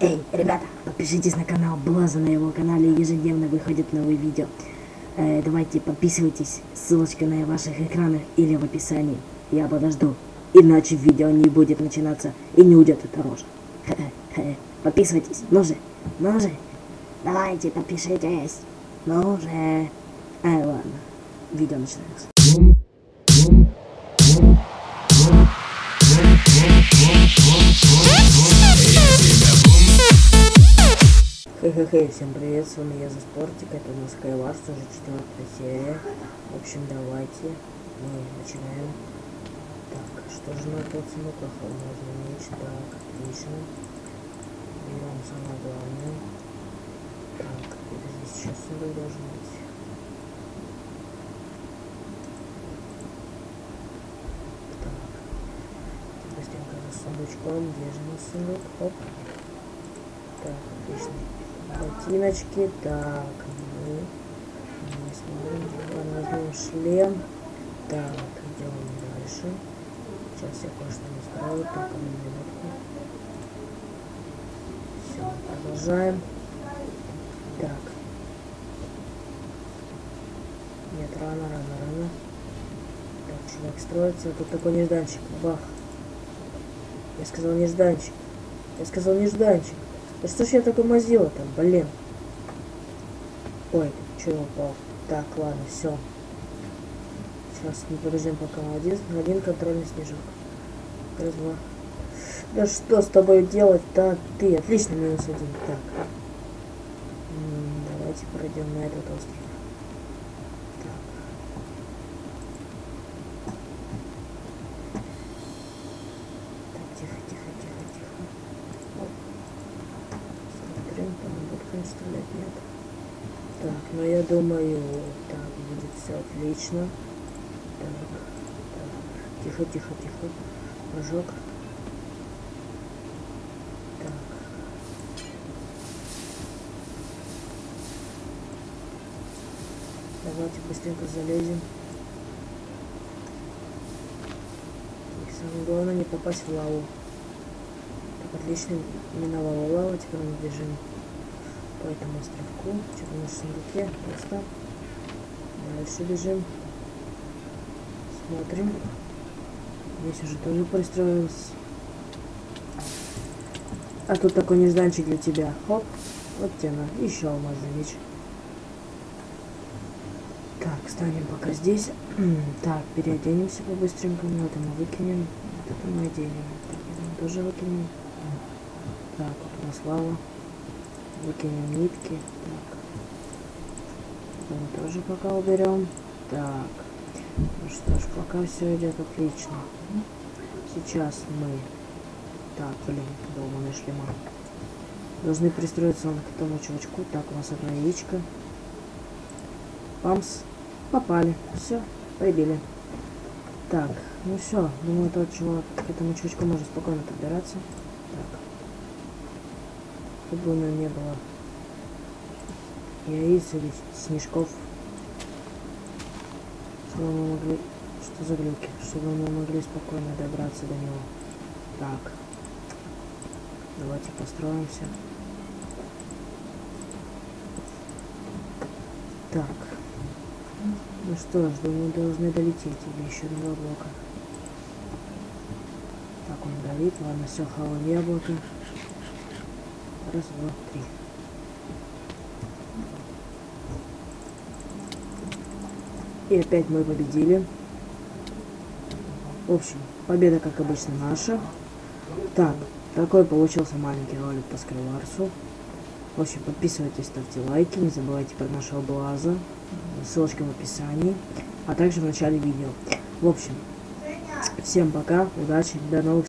Эй, ребята, подпишитесь на канал Блаза, на его канале ежедневно выходят новые видео. Давайте подписывайтесь, ссылочка на ваших экранах или в описании. Я подожду, иначе видео не будет начинаться и не уйдет эта рожа. Подписывайтесь, ну же, давайте подпишитесь, ну же. Ладно, видео начинается. Хей, всем привет, с вами я за Спортик, это у нас Skywars, уже 4-я серия. В общем, давайте мы начинаем. Так, что же на тот сундук? Алмазный меч, так, отлично. Берем самое главное. Так, это здесь еще сундук должен быть. Так, быстренько за сундучком, где же у нас сундук? Оп. Так, отлично. Ботиночки, так, мы смотрим, возьмем шлем, так, идем дальше, сейчас я кое-что настрою, так, минутку, все, продолжаем, так, нет, рано, так, человек строится, тут такой нежданчик, бах, я сказал нежданчик, да что ж я такой мазила там, блин. Ой, что я упал. Так, ладно, все. Сейчас мы подождем, пока один контрольный снежок. Раз, два. Да что с тобой делать-то ты? Отлично, минус один. Так. Давайте пройдем на этот остров. Стрелять нет. Так, ну я думаю, так, будет все отлично. Так, тихо. Прыжок. Так. Давайте быстренько залезем. И самое главное не попасть в лаву. Так, отлично, миновала лаву, теперь мы бежим по этому островку. Что-то у нас в сундуке просто. Дальше бежим. Смотрим. Здесь уже тоже пристроился. А тут такой нежданчик для тебя. Хоп. Вот тебе на. Еще алмазный меч. Так, станем пока здесь. Так, переоденемся по-быстренькому. Это мы выкинем. Вот это мы оденем. Так, это мы тоже выкинем. Так, вот у нас лава. Выкинем нитки. Так. Это мы тоже пока уберем. Так. Ну что ж, пока все идет отлично. Сейчас мы... Так, блин, долбаный шлема. Должны пристроиться к тому чувачку. Так, у нас одно яичко. Памс. Попали. Все, прибили. Так, ну все. Думаю, тот чувак к этому чувачку может спокойно подбираться. Так. Чтобы у него не было яиц или снежков, чтобы мы могли... Что за глюки? Чтобы мы могли спокойно добраться до него. Так. Давайте построимся. Так. Ну что ж, думаю, должны долететь. Или еще 2 блока. Так, он долит. Ладно, все, хаваем яблоко. Раз, два, три. И опять мы победили. В общем, победа, как обычно, наша. Так, такой получился маленький ролик по Skywars. В общем, подписывайтесь, ставьте лайки, не забывайте про нашего Блаза. Ссылочка в описании, а также в начале видео. В общем, всем пока, удачи, до новых встреч.